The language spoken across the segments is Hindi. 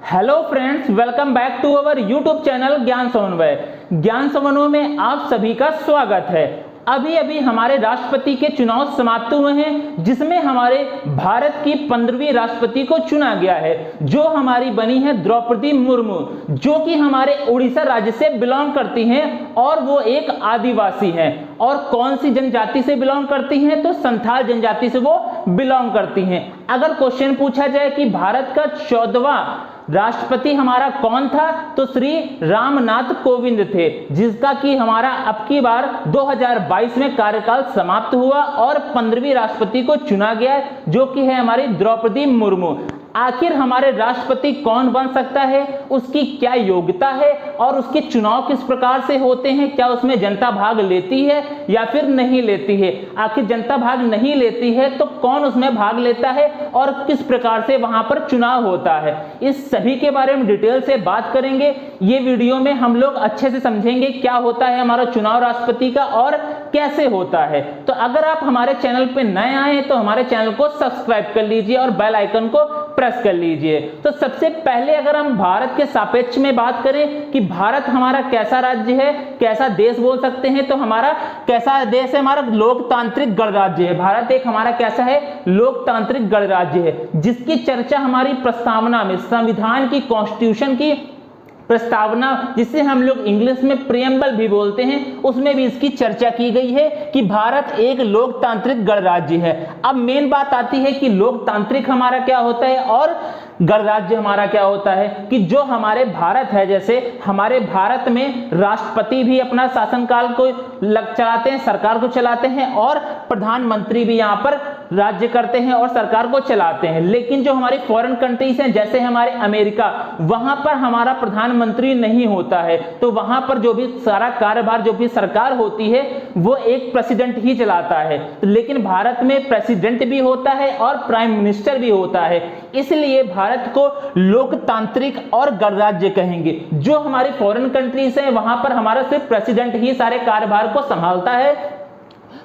Hello friends, welcome back to our YouTube channel Gyan Samanvay. ज्ञान समन्वय में आप सभी का स्वागत है। अभी अभी हमारे राष्ट्रपति के चुनाव समाप्त हुए हैं, जिसमें हमारे भारत की 15वीं राष्ट्रपति को चुना गया है, जो हमारी बनी है द्रौपदी मुर्मू, जो कि हमारे उड़ीसा राज्य से बिलोंग करती हैं और वो एक आदिवासी हैं। और कौन सी जनजाति से बिलोंग करती हैं? तो संथाल जनजाति से वो बिलोंग करती हैं। अगर क्वेश्चन पूछा जाए कि भारत का 14वां राष्ट्रपति हमारा कौन था, तो श्री रामनाथ कोविंद थे, जिसका कि हमारा अब की बार 2022 में कार्यकाल समाप्त हुआ और 15वीं राष्ट्रपति को चुना गया, जो कि है हमारी द्रौपदी मुर्मू। आखिर हमारे राष्ट्रपति कौन बन सकता है, उसकी क्या योग्यता है और उसके चुनाव किस प्रकार से होते हैं, क्या उसमें जनता भाग लेती है या फिर नहीं लेती है? आखिर जनता भाग नहीं लेती है तो कौन उसमें भाग लेता है और किस प्रकार से वहां पर चुनाव होता है, इस सभी के बारे में डिटेल से बात करेंगे। ये वीडियो में हम लोग अच्छे से समझेंगे क्या होता है हमारा चुनाव राष्ट्रपति का और कैसे होता है। तो अगर आप हमारे चैनल पे नए आए हैं तो हमारे चैनल को सब्सक्राइब कर लीजिए और बेल आइकन को प्रेस कर लीजिए। तो सबसे पहले अगर हम भारत के सापेक्ष में बात करें कि भारत हमारा कैसा राज्य है, कैसा देश बोल सकते हैं, तो हमारा कैसा देश है? हमारा लोकतांत्रिक गणराज्य है। भारत एक हमारा कैसा है? लोकतांत्रिक गणराज्य है, जिसकी चर्चा हमारी प्रस्तावना में, संविधान की, कॉन्स्टिट्यूशन की प्रस्तावना, जिसे हम लोग इंग्लिश में प्रियम्बल भी बोलते हैं, उसमें भी इसकी चर्चा की गई है कि भारत एक लोकतांत्रिक गणराज्य है। अब मेन बात आती है कि लोकतांत्रिक हमारा क्या होता है और गणराज्य हमारा क्या होता है। कि जो हमारे भारत है, जैसे हमारे भारत में राष्ट्रपति भी अपना शासनकाल को चलाते हैं, सरकार को चलाते हैं, और प्रधानमंत्री भी यहाँ पर राज्य करते हैं और सरकार को चलाते हैं। लेकिन जो हमारी फॉरेन कंट्रीज हैं, जैसे हमारे अमेरिका, वहां पर हमारा प्रधानमंत्री नहीं होता है, तो वहां पर जो भी सारा कार्यभार, जो भी सरकार होती है, वो एक प्रेसिडेंट ही चलाता है। लेकिन भारत में प्रेसिडेंट भी होता है और प्राइम मिनिस्टर भी होता है, इसलिए भारत को लोकतांत्रिक और गणराज्य कहेंगे। जो हमारी फॉरेन कंट्रीज हैं, वहां पर हमारा सिर्फ प्रेसिडेंट ही सारे कार्यभार को संभालता है,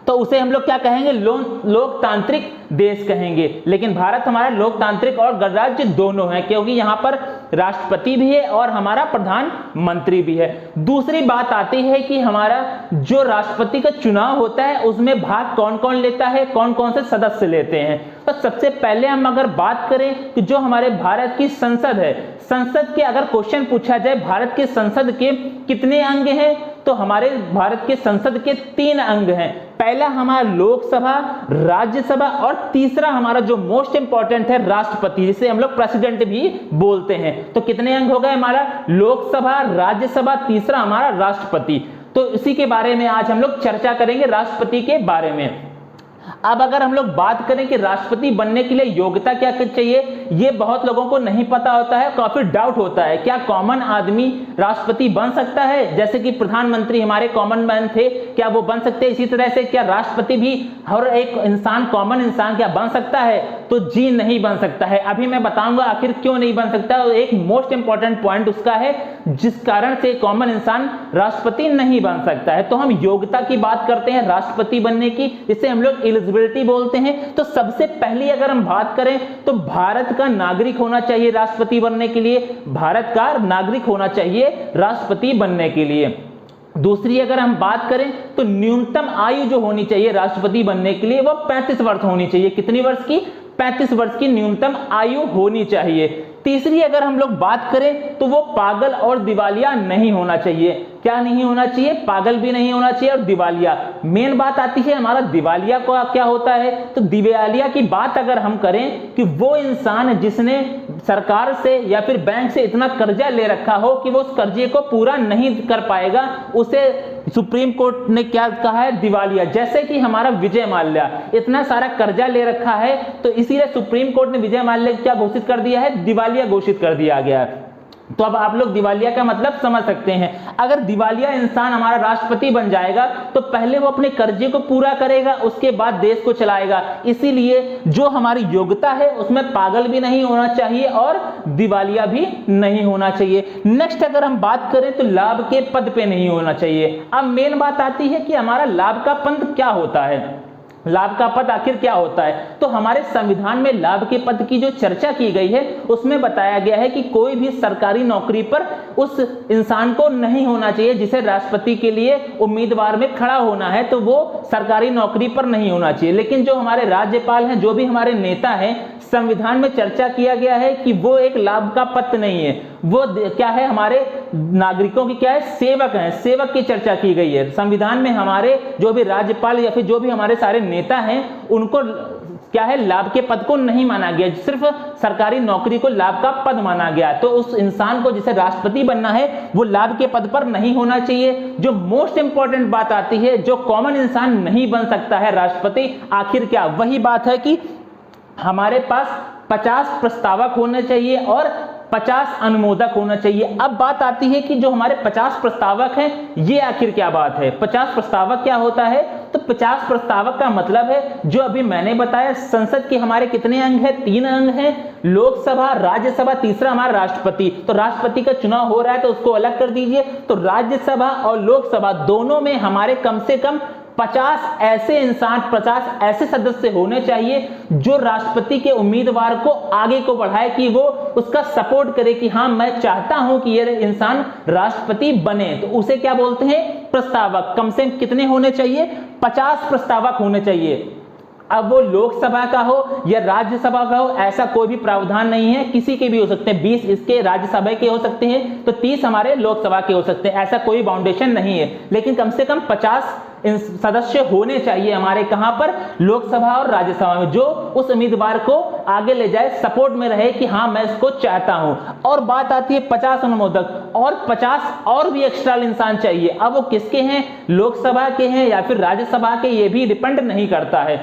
तो उसे हम लोग क्या कहेंगे? लोकतांत्रिक देश कहेंगे। लेकिन भारत हमारा लोकतांत्रिक और गणराज्य दोनों है, क्योंकि यहाँ पर राष्ट्रपति भी है और हमारा प्रधानमंत्री भी है। दूसरी बात आती है कि हमारा जो राष्ट्रपति का चुनाव होता है, उसमें भाग कौन कौन लेता है, कौन कौन से सदस्य लेते हैं। तो सबसे पहले हम अगर बात करें कि जो हमारे भारत की संसद है, संसद के अगर क्वेश्चन पूछा जाए भारत के संसद के कितने अंग हैं, तो हमारे भारत के संसद के 3 अंग हैं। पहला हमारा लोकसभा, राज्यसभा, और तीसरा हमारा जो मोस्ट इंपॉर्टेंट है राष्ट्रपति, जिसे हम लोग प्रेसिडेंट भी बोलते हैं। तो कितने अंग हो गए? हमारा लोकसभा, राज्यसभा, तीसरा हमारा राष्ट्रपति। तो इसी के बारे में आज हम लोग चर्चा करेंगे, राष्ट्रपति के बारे में। अब अगर हम लोग बात करें कि राष्ट्रपति बनने के लिए योग्यता क्या चाहिए, ये बहुत लोगों को नहीं पता होता है, काफी डाउट होता है। क्या कॉमन आदमी राष्ट्रपति बन सकता है? जैसे कि प्रधानमंत्री हमारे कॉमन मैन थे, क्या वो बन सकते हैं? इसी तरह से क्या राष्ट्रपति भी हर एक इंसान, कॉमन इंसान, क्या बन सकता है? तो जी नहीं बन सकता है। अभी मैं बताऊंगा आखिर क्यों नहीं बन सकता। एक मोस्ट इंपॉर्टेंट पॉइंट उसका है, जिस कारण से कॉमन इंसान राष्ट्रपति नहीं बन सकता है। तो हम योग्यता की बात करते हैं राष्ट्रपति बनने की, जिसे हम लोग एलिजिबिलिटी बोलते हैं। तो सबसे पहली अगर हम बात करें तो भारत का नागरिक होना चाहिए राष्ट्रपति बनने के लिए। भारत का नागरिक होना चाहिए राष्ट्रपति बनने के लिए। दूसरी अगर हम बात करें तो न्यूनतम आयु जो होनी चाहिए राष्ट्रपति बनने के लिए, वो 35 वर्ष होनी चाहिए। कितनी वर्ष की? 35 वर्ष की न्यूनतम आयु होनी चाहिए। तीसरी अगर हम लोग बात करें तो वो पागल और दिवालिया नहीं होना चाहिए। क्या नहीं होना चाहिए? पागल भी नहीं होना चाहिए और दिवालिया। मेन बात आती है हमारा दिवालिया को क्या होता है। तो दिवालिया की बात अगर हम करें कि वो इंसान जिसने सरकार से या फिर बैंक से इतना कर्जा ले रखा हो कि वो उस कर्जे को पूरा नहीं कर पाएगा, उसे सुप्रीम कोर्ट ने क्या कहा है? दिवालिया। जैसे कि हमारा विजय माल्या इतना सारा कर्जा ले रखा है, तो इसीलिए सुप्रीम कोर्ट ने विजय माल्या क्या घोषित कर दिया है? दिवालिया घोषित कर दिया गया है। तो अब आप लोग दिवालिया का मतलब समझ सकते हैं। अगर दिवालिया इंसान हमारा राष्ट्रपति बन जाएगा तो पहले वो अपने कर्जे को पूरा करेगा, उसके बाद देश को चलाएगा। इसीलिए जो हमारी योग्यता है उसमें पागल भी नहीं होना चाहिए और दिवालिया भी नहीं होना चाहिए। नेक्स्ट अगर हम बात करें तो लाभ के पद पे नहीं होना चाहिए। अब मेन बात आती है कि हमारा लाभ का पद क्या होता है। लाभ का पद आखिर क्या होता है। तो हमारे संविधान में लाभ के पद की जो चर्चा की गई है उसमें बताया गया है कि कोई भी सरकारी नौकरी पर उस इंसान को नहीं होना चाहिए जिसे राष्ट्रपति के लिए उम्मीदवार में खड़ा होना है, तो वो सरकारी नौकरी पर नहीं होना चाहिए। लेकिन जो हमारे राज्यपाल हैं, जो भी हमारे नेता हैं, संविधान में चर्चा किया गया है कि वो एक लाभ का पद नहीं है, वो क्या है, हमारे नागरिकों की क्या है, सेवक हैं, सेवक की चर्चा की गई है। संविधान में हमारे जो भी राज्यपाल या फिर जो भी हमारे सारे नेता हैं उनको क्या है, लाभ के पद को नहीं माना गया, सिर्फ सरकारी नौकरी को लाभ का पद माना गया। तो उस इंसान को जिसे राष्ट्रपति बनना है वो लाभ के पद पर नहीं होना चाहिए। जो मोस्ट इंपॉर्टेंट बात आती है, जो कॉमन इंसान नहीं बन सकता है राष्ट्रपति, आखिर क्या, वही बात है कि हमारे पास 50 प्रस्तावक होने चाहिए और 50 अनुमोदक होना चाहिए। अब बात आती है कि जो हमारे 50 प्रस्तावक हैं ये आखिर क्या बात है। 50 प्रस्तावक क्या होता है, तो 50 प्रस्तावक का मतलब है जो अभी मैंने बताया, संसद के हमारे कितने अंग हैं, 3 अंग हैं, लोकसभा, राज्यसभा, तीसरा हमारा राष्ट्रपति। तो राष्ट्रपति का चुनाव हो रहा है तो उसको अलग कर दीजिए। तो राज्यसभा और लोकसभा दोनों में हमारे कम से कम 50 ऐसे इंसान, 50 ऐसे सदस्य होने चाहिए जो राष्ट्रपति के उम्मीदवार को आगे को बढ़ाए, कि वो उसका सपोर्ट करे कि हाँ मैं चाहता हूं कि ये इंसान राष्ट्रपति बने। तो उसे क्या बोलते हैं, प्रस्तावक। कम से कम कितने होने चाहिए, 50 प्रस्तावक होने चाहिए। अब वो लोकसभा का हो या राज्यसभा का हो, ऐसा कोई भी प्रावधान नहीं है, किसी के भी हो सकते हैं। 20 इसके राज्यसभा के हो सकते हैं तो 30 हमारे लोकसभा के हो सकते हैं, ऐसा कोई बाउंडेशन नहीं है। लेकिन कम से कम 50 सदस्य होने चाहिए हमारे, कहां पर, लोकसभा और राज्यसभा में, जो उस उम्मीदवार को आगे ले जाए, सपोर्ट में रहे कि हाँ मैं इसको चाहता हूं। और बात आती है 50 अनुमोदक, और 50 और भी एक्स्ट्रा इंसान चाहिए। अब वो किसके हैं, लोकसभा के हैं या फिर राज्यसभा के, ये भी डिपेंड नहीं करता है।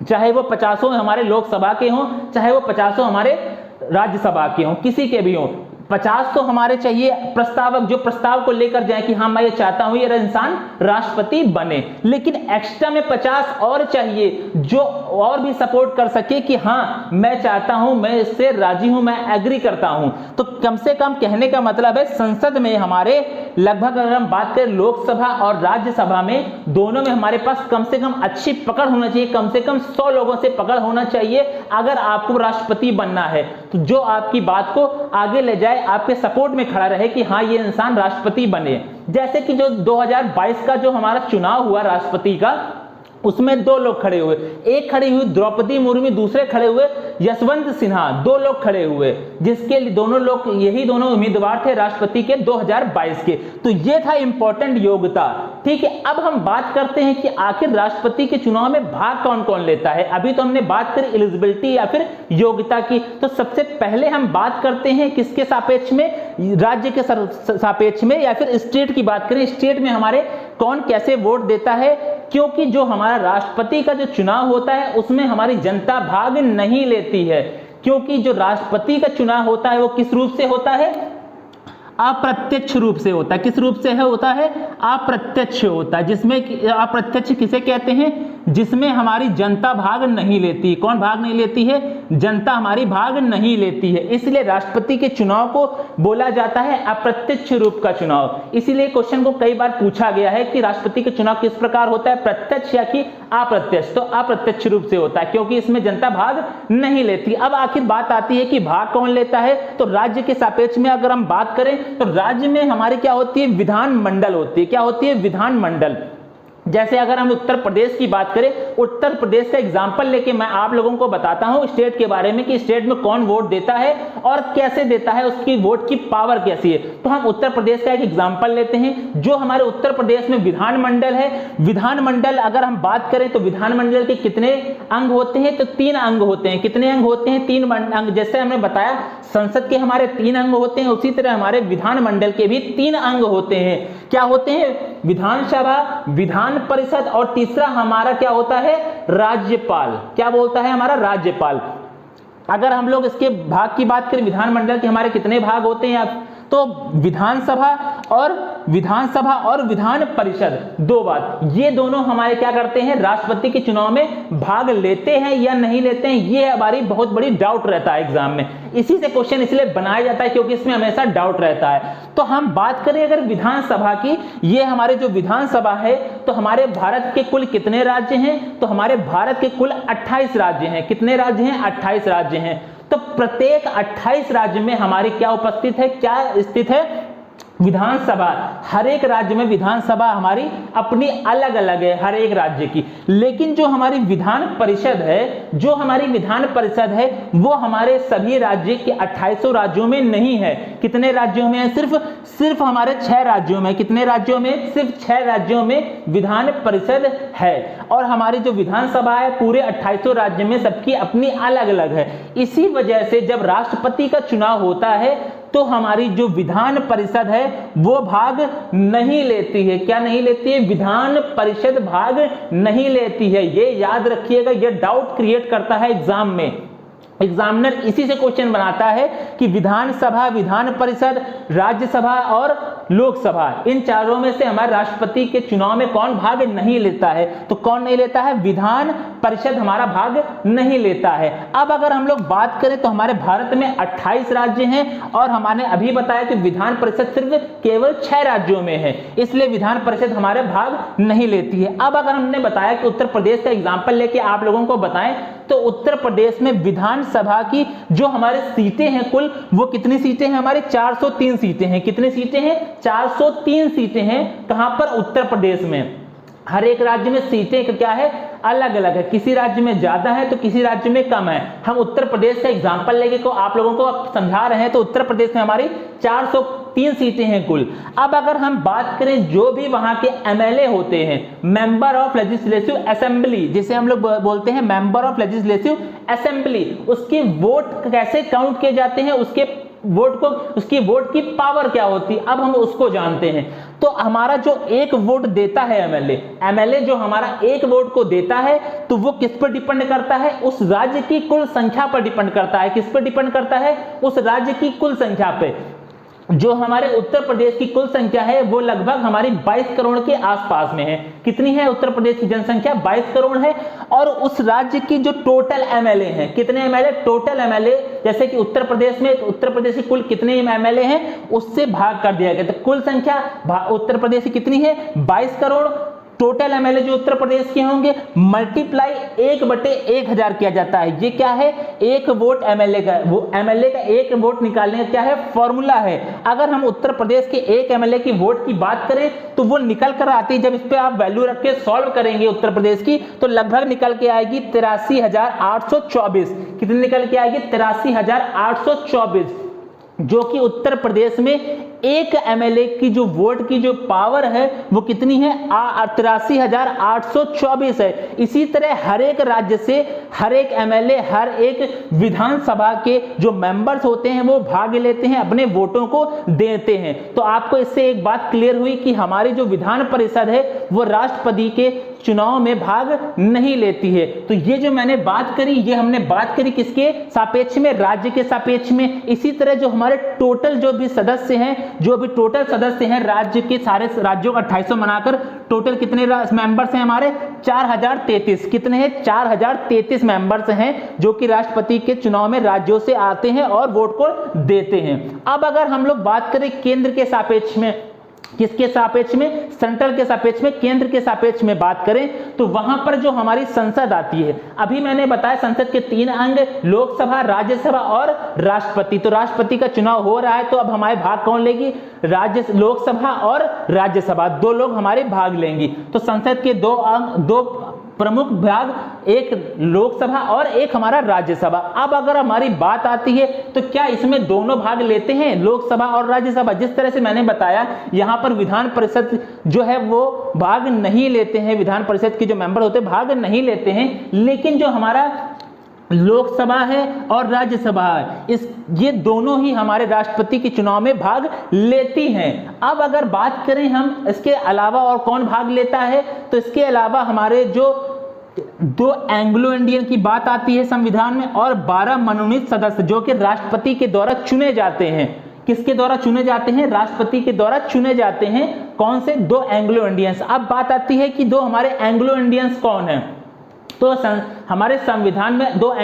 चाहे वो 50 हमारे लोकसभा के हों, चाहे वो 50 हमारे राज्यसभा के हों, किसी के भी हों, 50 तो हमारे चाहिए प्रस्तावक, जो प्रस्ताव को लेकर जाए कि हाँ मैं ये चाहता हूं ये इंसान राष्ट्रपति बने। लेकिन एक्स्ट्रा में 50 और चाहिए जो और भी सपोर्ट कर सके कि हाँ मैं चाहता हूं, मैं इससे राजी हूं, मैं एग्री करता हूं। तो कम से कम कहने का मतलब है संसद में हमारे लगभग, अगर हम बात करें लोकसभा और राज्यसभा में, दोनों में हमारे पास कम से कम अच्छी पकड़ होना चाहिए, कम से कम 100 लोगों से पकड़ होना चाहिए अगर आपको राष्ट्रपति बनना है। तो जो आपकी बात को आगे ले जाए, आपके सपोर्ट में खड़ा रहे कि हाँ ये इंसान राष्ट्रपति बने। जैसे कि जो 2022 का जो हमारा चुनाव हुआ राष्ट्रपति का, उसमें 2 लोग खड़े हुए, एक खड़ी हुई द्रौपदी मुर्मू, दूसरे खड़े हुए यशवंत सिन्हा, 2 लोग खड़े हुए, जिसके दोनों लोग, यही दोनों उम्मीदवार थे राष्ट्रपति के 2022 के। तो ये था इंपॉर्टेंट योग्यता। ठीक है, अब हम बात करते हैं कि आखिर राष्ट्रपति के चुनाव में भाग कौन कौन लेता है। अभी तो हमने बात करी एलिजिबिलिटी या फिर योग्यता की, तो सबसे पहले हम बात करते हैं किसके सापेक्ष में, राज्य के सापेक्ष में, या फिर स्टेट की बात करें, स्टेट में हमारे कौन कैसे वोट देता है। क्योंकि जो हमारा राष्ट्रपति का जो चुनाव होता है उसमें हमारी जनता भाग नहीं लेती है, क्योंकि जो राष्ट्रपति का चुनाव होता है वो किस रूप से होता है, अप्रत्यक्ष रूप से होता है। किस रूप से है, होता है अप्रत्यक्ष होता है, जिसमें अप्रत्यक्ष किसे कहते हैं, जिसमें हमारी जनता भाग नहीं लेती। कौन भाग नहीं लेती है, जनता हमारी भाग नहीं लेती है। इसलिए राष्ट्रपति के चुनाव को बोला जाता है अप्रत्यक्ष रूप का चुनाव। इसीलिए क्वेश्चन को कई बार पूछा गया है कि राष्ट्रपति का चुनाव किस प्रकार होता है, प्रत्यक्ष या कि अप्रत्यक्ष। तो अप्रत्यक्ष रूप से होता है क्योंकि इसमें जनता भाग नहीं लेती। अब आखिर बात आती है कि भाग कौन लेता है, तो राज्य के सापेक्ष में अगर हम बात करें तो राज्य में हमारी क्या होती है, विधानमंडल होती है। क्या होती है, विधानमंडल। जैसे अगर हम उत्तर प्रदेश की बात करें, उत्तर प्रदेश का एग्जांपल लेके मैं आप लोगों को बताता हूं स्टेट के बारे में कि स्टेट में कौन वोट देता है और कैसे देता है, उसकी वोट की पावर कैसी है। तो हम उत्तर प्रदेश का एक एग्जांपल लेते हैं। जो हमारे उत्तर प्रदेश में विधानमंडल है, विधानमंडल अगर हम बात करें तो विधानमंडल के कितने अंग होते हैं, तो 3 अंग होते हैं। कितने अंग होते हैं, 3 अंग। जैसे हमने बताया संसद के हमारे 3 अंग होते हैं, उसी तरह हमारे विधानमंडल के भी 3 अंग होते हैं। क्या होते हैं, विधानसभा, विधान परिषद, और तीसरा हमारा क्या होता है, राज्यपाल। क्या बोलता है हमारा, राज्यपाल। अगर हम लोग इसके भाग की बात करें, विधानमंडल के हमारे कितने भाग होते हैं, तो विधानसभा और विधान परिषद, दो बात, ये दोनों हमारे क्या करते हैं, राष्ट्रपति के चुनाव में भाग लेते हैं या नहीं लेते हैं, ये हमारी बहुत बड़ी डाउट रहता है एग्जाम में। इसी से क्वेश्चन इसलिए बनाया जाता है क्योंकि इसमें हमेशा डाउट रहता है। तो हम बात करें अगर विधानसभा की, ये हमारे जो विधानसभा है, तो हमारे भारत के कुल कितने राज्य हैं, तो हमारे भारत के कुल 28 राज्य हैं। कितने राज्य हैं, 28 राज्य हैं। तो प्रत्येक 28 राज्य में हमारी क्या उपस्थित है, क्या स्थित है, विधानसभा। हर एक राज्य में विधानसभा हमारी अपनी अलग अलग है हर एक राज्य की। लेकिन जो हमारी विधान परिषद है, वो हमारे सभी राज्य के 28 राज्यों में नहीं है। कितने राज्यों में है, सिर्फ हमारे 6 राज्यों में। कितने राज्यों में, सिर्फ 6 राज्यों में विधान परिषद है। और हमारी जो विधानसभा है पूरे 28 राज्य में सबकी अपनी अलग अलग है। इसी वजह से जब राष्ट्रपति का चुनाव होता है तो हमारी जो विधान परिषद है वो भाग नहीं लेती है। क्या नहीं लेती है, विधान परिषद भाग नहीं लेती है। ये याद रखिएगा, ये डाउट क्रिएट करता है एग्जाम में। एग्जामिनर इसी से क्वेश्चन बनाता है कि विधानसभा, विधान परिषद, राज्यसभा और लोकसभा, इन चारों में से हमारे राष्ट्रपति के चुनाव में कौन भाग नहीं लेता है, तो कौन नहीं लेता है, विधान परिषद हमारा भाग नहीं लेता है। अब अगर हम लोग बात करें तो हमारे भारत में 28 राज्य हैं और हमने अभी बताया कि विधान परिषद सिर्फ केवल 6 राज्यों में है, इसलिए विधान परिषद हमारे भाग नहीं लेती है। अब अगर हमने बताया कि उत्तर प्रदेश का एग्जाम्पल लेके आप लोगों को बताएं तो उत्तर प्रदेश में विधानसभा की जो हमारे सीटें हैं कुल, वो कितनी सीटें हैं, हमारी 403 सीटें हैं। कितनी सीटें हैं, 403 सीटें हैं। कहां पर, उत्तर प्रदेश में। हर एक राज्य में सीटें क्या है, अलग अलग है। किसी राज्य में ज्यादा है तो किसी राज्य में कम है। हम उत्तर प्रदेश का एग्जांपल लेके को आप लोगों को समझा रहे हैं। तो उत्तर प्रदेश में हमारी 403 सीटें हैं कुल। अब अगर हम बात करें जो भी वहां के एमएलए होते हैं, मेंबर ऑफ लेजिस्लेटिव असेंबली, जिसे हम लोग बोलते हैं मेंबर ऑफ लेजिस्लेटिव असेंबली, उसके वोट कैसे काउंट किए जाते हैं, उसकी वोट की पावर क्या होती है, अब हम उसको जानते हैं। तो हमारा जो एक वोट देता है एमएलए जो हमारा एक वोट को देता है, तो वो किस पर डिपेंड करता है, उस राज्य की कुल संख्या पर डिपेंड करता है। किस पर डिपेंड करता है, उस राज्य की कुल संख्या पे। जो हमारे उत्तर प्रदेश की कुल संख्या है वो लगभग हमारी 22 करोड़ के आसपास में है। कितनी है उत्तर प्रदेश की जनसंख्या, 22 करोड़ है। और उस राज्य की जो टोटल एमएलए हैं, कितने एमएलए, टोटल एमएलए, जैसे कि उत्तर प्रदेश में, उत्तर प्रदेश की कुल कितने एमएलए हैं उससे भाग कर दिया गया। तो कुल संख्या उत्तर प्रदेश की कितनी है, 22 करोड़। टोटल एमएलए जो उत्तर प्रदेश के होंगे मल्टीप्लाई 1/1000 किया जाता है। ये क्या है, एक वोट एमएलए का, वो एमएलए का एक वोट निकालने का क्या है, फॉर्मूला है। अगर हम उत्तर प्रदेश के एक एमएलए की वोट की बात करें तो वो निकल कर आती है, जब इस पे आप वैल्यू रख के सॉल्व करेंगे उत्तर प्रदेश की, तो लगभग निकल के आएगी 83,824। कितनी निकल के आएगी, 83,824, जो कि उत्तर प्रदेश में एक एमएलए की जो वोट की जो पावर है वो कितनी है, 83,824 है। इसी तरह हर एक राज्य से हर एक एमएलए, हर एक विधानसभा के जो मेंबर्स होते हैं वो भाग लेते हैं, अपने वोटों को देते हैं। तो आपको इससे एक बात क्लियर हुई कि हमारी जो विधान परिषद है वो राष्ट्रपति के चुनाव में भाग नहीं लेती है। तो ये जो मैंने बात करी, ये हमने बात करी किसके सापेक्ष में, राज्य के सापेक्ष में। इसी तरह जो हमारे टोटल जो भी सदस्य हैं, जो भी टोटल सदस्य हैं राज्य के, सारे राज्यों का 2800 बनाकर टोटल कितने मेंबर्स हैं हमारे, 4033। कितने हैं, 4033 मेंबर्स हैं जो कि राष्ट्रपति के चुनाव में राज्यों से आते हैं और वोट को देते हैं। अब अगर हम लोग बात करें केंद्र के सापेक्ष में, किसके सापेक्ष में, सेंट्रल के सापेक्ष में, केंद्र के सापेक्ष में बात करें तो वहां पर जो हमारी संसद आती है, अभी मैंने बताया संसद के 3 अंग, लोकसभा, राज्यसभा और राष्ट्रपति। तो राष्ट्रपति का चुनाव हो रहा है तो अब हमारे भाग कौन लेगी, लोकसभा और राज्यसभा, 2 लोग हमारे भाग लेंगी। तो संसद के 2 अंग, 2 प्रमुख भाग, एक लोकसभा और एक हमारा राज्यसभा। अब अगर हमारी बात आती है तो क्या इसमें दोनों भाग लेते हैं, लोकसभा और राज्यसभा। जिस तरह से मैंने बताया यहां पर विधान परिषद जो है वो भाग नहीं लेते हैं, विधान परिषद के जो मेंबर होते हैं भाग नहीं लेते हैं, लेकिन जो हमारा लोकसभा है और राज्यसभा है, ये दोनों ही हमारे राष्ट्रपति के चुनाव में भाग लेती हैं। अब अगर बात करें हम इसके अलावा और कौन भाग लेता है, तो इसके अलावा हमारे जो 2 एंग्लो इंडियन की बात आती है संविधान में, और 12 मनोनीत सदस्य जो कि राष्ट्रपति के द्वारा चुने जाते हैं। किसके द्वारा चुने जाते हैं? राष्ट्रपति के द्वारा चुने जाते हैं। कौन से? 2 एंग्लो इंडियंस। अब बात आती है कि 2 हमारे एंग्लो इंडियंस कौन है? तो हमारे संविधान में 2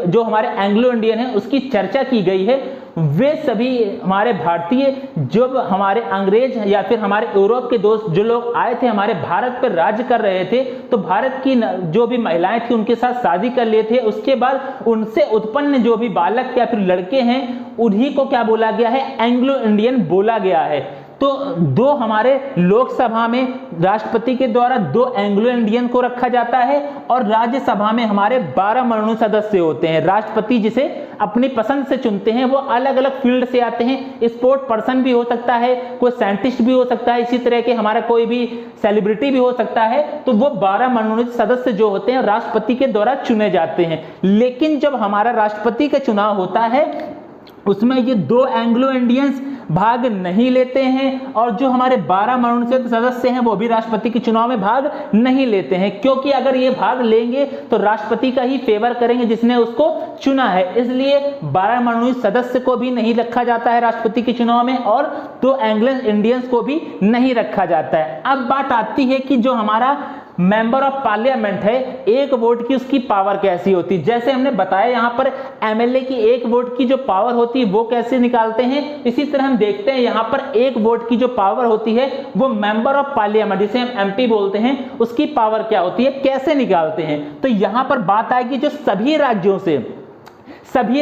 जो हमारे एंग्लो इंडियन है उसकी चर्चा की गई है। वे सभी हमारे भारतीय, जो हमारे अंग्रेज या फिर हमारे यूरोप के दोस्त जो लोग आए थे हमारे भारत पर राज्य कर रहे थे, तो भारत की जो भी महिलाएं थी उनके साथ शादी कर लिए थे। उसके बाद उनसे उत्पन्न जो भी बालक या फिर लड़के हैं उन्हीं को क्या बोला गया है? एंग्लो इंडियन बोला गया है। तो 2 हमारे लोकसभा में राष्ट्रपति के द्वारा 2 एंग्लो इंडियन को रखा जाता है और राज्यसभा में हमारे 12 मनोनीत सदस्य होते हैं। राष्ट्रपति जिसे अपनी पसंद से चुनते हैं, वो अलग अलग फील्ड से आते हैं। स्पोर्ट पर्सन भी हो सकता है, कोई साइंटिस्ट भी हो सकता है, इसी तरह के हमारा कोई भी सेलिब्रिटी भी हो सकता है। तो वो 12 मनोनीत सदस्य जो होते हैं राष्ट्रपति के द्वारा चुने जाते हैं। लेकिन जब हमारा राष्ट्रपति का चुनाव होता है उसमें ये 2 एंग्लो इंडियंस भाग नहीं लेते हैं और जो हमारे 12 मनोनीत सदस्य हैं वो भी राष्ट्रपति के चुनाव में भाग नहीं लेते हैं, क्योंकि अगर ये भाग लेंगे तो राष्ट्रपति का ही फेवर करेंगे जिसने उसको चुना है। इसलिए 12 मनोनीत सदस्य को भी नहीं रखा जाता है राष्ट्रपति के चुनाव में और 2 एंग्लो इंडियंस को भी नहीं रखा जाता है। अब बात आती है कि जो हमारा मेंबर ऑफ पार्लियामेंट है, 1 वोट की उसकी पावर कैसी होती है? जैसे हमने बताया यहाँ पर एमएलए की 1 वोट की जो पावर होती है वो कैसे निकालते हैं, इसी तरह हम देखते हैं यहाँ पर 1 वोट की जो पावर होती है वो मेंबर ऑफ पार्लियामेंट, जिसे हम एमपी बोलते हैं, उसकी पावर क्या होती है, कैसे निकालते हैं? तो यहाँ पर बात आएगी जो सभी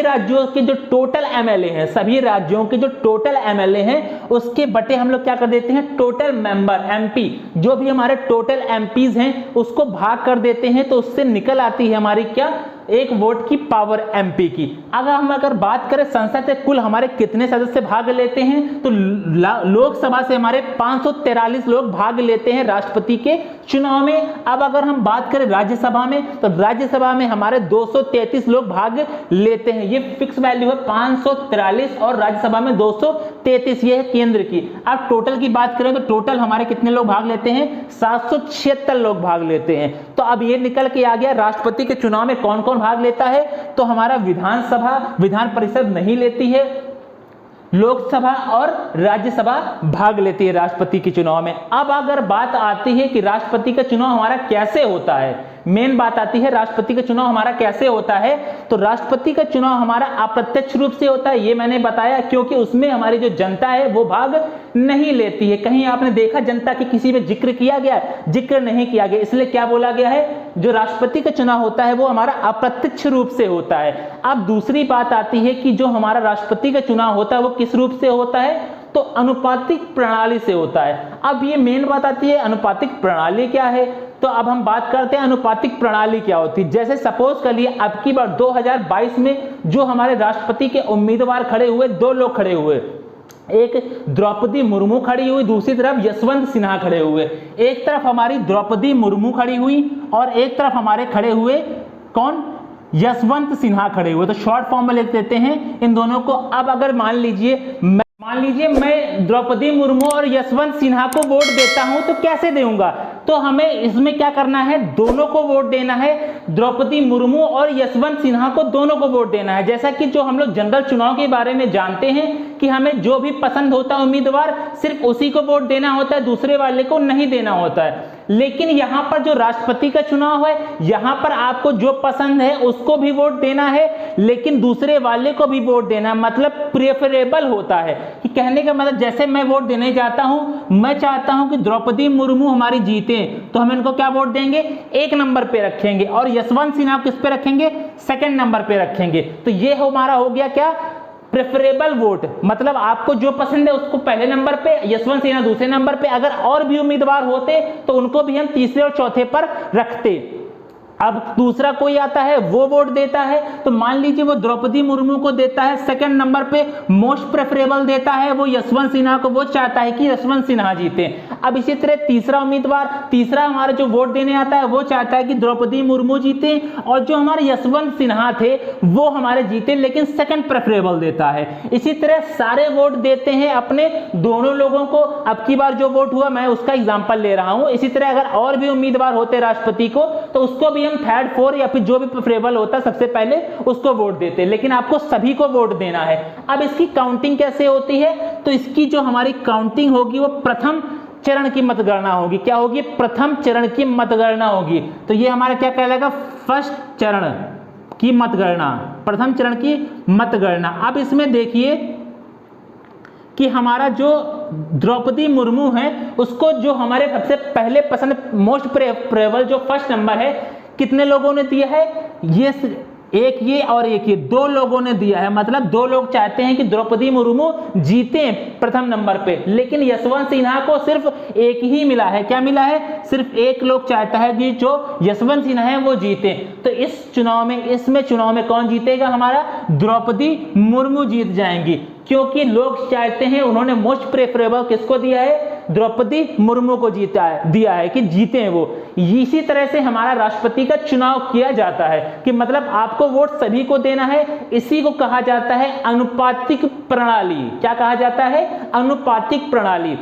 राज्यों के जो टोटल एमएलए हैं, सभी राज्यों के जो टोटल एमएलए हैं उसके बटे हम लोग क्या कर देते हैं? टोटल मेंबर एमपी, जो भी हमारे टोटल एमपीज हैं उसको भाग कर देते हैं, तो उससे निकल आती है हमारी क्या? 1 वोट की पावर एमपी की। अगर बात करें संसद से कुल हमारे कितने सदस्य भाग लेते हैं, तो लोकसभा से हमारे 543 लोग भाग लेते हैं राष्ट्रपति के चुनाव में। अब अगर हम बात करें राज्यसभा में, तो राज्यसभा में हमारे 233 लोग भाग लेते हैं। ये फिक्स वैल्यू है 543 और राज्यसभा में 233, ये है केंद्र की। अब टोटल की बात करें तो टोटल हमारे कितने लोग भाग लेते हैं? 776 लोग भाग लेते हैं। तो अब ये निकल के आ गया राष्ट्रपति के चुनाव में कौन कौन भाग लेता है। तो हमारा विधान परिषद नहीं लेती है, लोकसभा और राज्यसभा भाग लेती है राष्ट्रपति के चुनाव में। अब अगर बात आती है कि राष्ट्रपति का चुनाव हमारा कैसे होता है, मेन बात आती है राष्ट्रपति का चुनाव हमारा कैसे होता है। तो राष्ट्रपति का चुनाव हमारा अप्रत्यक्ष रूप से होता है, ये मैंने बताया, क्योंकि उसमें हमारी जो जनता है वो भाग नहीं लेती है। कहीं आपने देखा जनता के किसी में जिक्र किया गया? जिक्र नहीं किया गया। इसलिए क्या बोला गया है? जो राष्ट्रपति का चुनाव होता है वो हमारा अप्रत्यक्ष रूप से होता है। अब दूसरी बात आती है कि जो हमारा राष्ट्रपति का चुनाव होता है वो किस रूप से होता है? तो अनुपातिक प्रणाली से होता है। अब ये मेन बात आती है अनुपातिक प्रणाली क्या है। तो अब हम बात करते हैं अनुपातिक प्रणाली क्या होती है। जैसे सपोज कर लिए अब की बार 2022 में जो हमारे राष्ट्रपति के उम्मीदवार खड़े हुए, 2 लोग खड़े हुए, एक द्रौपदी मुर्मू खड़ी हुई, दूसरी तरफ यशवंत सिन्हा खड़े हुए। एक तरफ हमारी द्रौपदी मुर्मू खड़ी हुई और एक तरफ हमारे खड़े हुए कौन? यशवंत सिन्हा खड़े हुए। तो शॉर्ट फॉर्म में लिख देते हैं इन दोनों को। अब अगर मान लीजिए मैं द्रौपदी मुर्मू और यशवंत सिन्हा को वोट देता हूं तो कैसे दूंगा? तो हमें इसमें क्या करना है? दोनों को वोट देना है। द्रौपदी मुर्मू और यशवंत सिन्हा को दोनों को वोट देना है। जैसा कि जो हम लोग जनरल चुनाव के बारे में जानते हैं कि हमें जो भी पसंद होता है उम्मीदवार सिर्फ उसी को वोट देना होता है, दूसरे वाले को नहीं देना होता है। लेकिन यहां पर जो राष्ट्रपति का चुनाव है, यहां पर आपको जो पसंद है उसको भी वोट देना है, लेकिन दूसरे वाले को भी वोट देना है। मतलब प्रेफरेबल होता है कि कहने का मतलब जैसे मैं वोट देने जाता हूं, मैं चाहता हूं कि द्रौपदी मुर्मू हमारी जीते, तो हम इनको क्या वोट देंगे? 1 नंबर पे रखेंगे और यशवंत सिन्हा किस पे रखेंगे? 2nd नंबर पे रखेंगे। तो ये हमारा हो गया क्या? Preferable vote. मतलब आपको जो पसंद है उसको पहले नंबर पे, यशवंत सिन्हा दूसरे नंबर पे। अगर और भी उम्मीदवार होते तो उनको भी हम तीसरे और चौथे पर रखते। अब दूसरा कोई आता है वो वोट देता है, तो मान लीजिए वो द्रौपदी मुर्मू को देता है 2nd नंबर पे, मोस्ट प्रेफरेबल देता है वो यशवंत सिन्हा को, वो चाहता है कि यशवंत सिन्हा जीते। अब इसी तरह तीसरा उम्मीदवार, तीसरा हमारा जो वोट देने आता है वो चाहता है कि द्रौपदी मुर्मू जीते, और जो हमारे यशवंत सिन्हा थे वो हमारे जीते, लेकिन सेकंड प्रेफरेबल देता है। इसी तरह सारे वोट देते हैं अपने दोनों लोगों को। अब की बार जो वोट हुआ मैं उसका एग्जांपल ले रहा हूं। इसी तरह अगर और भी उम्मीदवार होते राष्ट्रपति को तो उसको भी हम थर्ड, फोर्थ या फिर जो भी प्रेफरेबल होता सबसे पहले उसको वोट देते, लेकिन आपको सभी को वोट देना है। अब इसकी काउंटिंग कैसे होती है, तो इसकी जो हमारी काउंटिंग होगी वो प्रथम चरण की मतगणना होगी। क्या होगी? प्रथम चरण की मतगणना होगी। तो ये हमारा क्या कहलाएगा? फर्स्ट चरण की मतगणना, प्रथम चरण की मतगणना। अब इसमें देखिए कि हमारा जो द्रौपदी मुर्मू है उसको जो हमारे सबसे पहले पसंद, मोस्ट प्रेफरेबल जो फर्स्ट नंबर है, कितने लोगों ने दिया है? ये एक ये और एक ये, दो लोगों ने दिया है। मतलब दो लोग चाहते हैं कि द्रौपदी मुर्मू जीते प्रथम नंबर पे, लेकिन यशवंत सिन्हा को सिर्फ एक ही मिला है। क्या मिला है? सिर्फ एक लोग चाहता है कि जो यशवंत सिन्हा है वो जीते। तो इस चुनाव में कौन जीतेगा? हमारा द्रौपदी मुर्मू जीत जाएंगी, क्योंकि लोग चाहते हैं, उन्होंने मोस्ट प्रेफरेबल किसको दिया है? द्रौपदी मुर्मू को दिया है कि जीते हैं वो। इसी तरह से हमारा राष्ट्रपति का चुनाव किया जाता है कि मतलब आपको वोट सभी को देना है। इसी को कहा जाता है अनुपातिक प्रणाली। क्या कहा जाता है? अनुपातिक प्रणाली।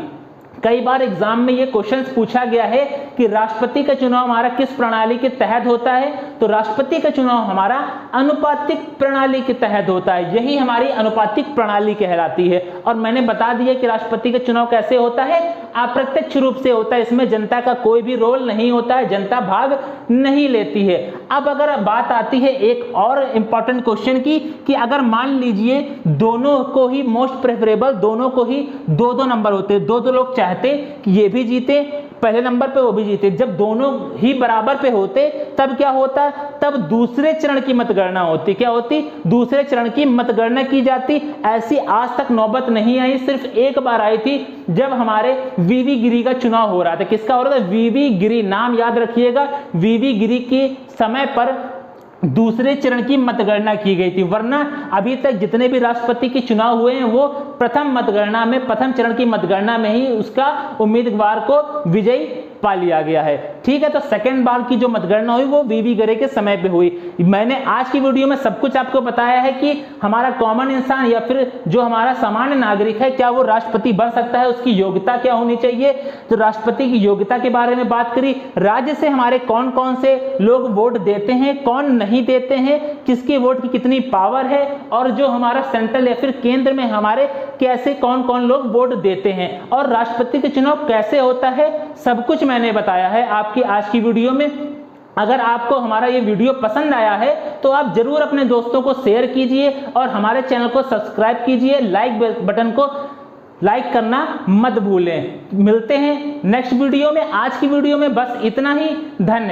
कई बार एग्जाम में ये क्वेश्चंस पूछा गया है कि राष्ट्रपति का चुनाव हमारा किस प्रणाली के तहत होता है, तो राष्ट्रपति का चुनाव हमारा अनुपातिक प्रणाली के तहत होता है। यही हमारी अनुपातिक प्रणाली कहलाती है। और मैंने बता दिया कि राष्ट्रपति का चुनाव कैसे होता है? अप्रत्यक्ष रूप से होता है। इसमें जनता का कोई भी रोल नहीं होता है, जनता भाग नहीं लेती है। अब अगर बात आती है एक और इंपॉर्टेंट क्वेश्चन की, कि अगर मान लीजिए दोनों को ही मोस्ट प्रेफरेबल, दोनों को ही दो दो नंबर होते, दो दो लोग चाहते कि ये भी जीते पहले नंबर पे वो भी जीते, जब दोनों ही बराबर पे होते तब क्या होता? तब दूसरे चरण की मतगणना होती। क्या होती? दूसरे चरण की मतगणना की जाती। ऐसी आज तक नौबत नहीं आई, सिर्फ एक बार आई थी जब हमारे वीवी गिरी का चुनाव हो रहा था। किसका हो रहा था? वीवी गिरी, नाम याद रखिएगा। वीवी गिरी के समय पर दूसरे चरण की मतगणना की गई थी, वरना अभी तक जितने भी राष्ट्रपति के चुनाव हुए हैं वो प्रथम चरण की मतगणना में ही उसका उम्मीदवार को विजयी पा लिया गया है। ठीक है, तो सेकंड बार की जो मतगणना हुई वो वीवी गिरी के समय पे हुई। मैंने आज की वीडियो में सब कुछ आपको बताया है कि हमारा कॉमन इंसान या फिर जो हमारा सामान्य नागरिक है, क्या वो राष्ट्रपति बन सकता है, उसकी योग्यता क्या होनी चाहिए। तो राष्ट्रपति की योग्यता के बारे में बात करी, राज्य से हमारे कौन कौन से लोग वोट देते हैं, कौन नहीं देते हैं, किसके वोट की कितनी पावर है, और जो हमारा सेंट्रल या फिर केंद्र में हमारे कैसे कौन कौन लोग वोट देते हैं, और राष्ट्रपति का चुनाव कैसे होता है, सब कुछ मैंने बताया है आपकी आज की वीडियो में। अगर आपको हमारा ये वीडियो पसंद आया है तो आप जरूर अपने दोस्तों को शेयर कीजिए और हमारे चैनल को सब्सक्राइब कीजिए, लाइक बटन को लाइक करना मत भूलें। मिलते हैं नेक्स्ट वीडियो में। आज की वीडियो में बस इतना ही। धन्यवाद।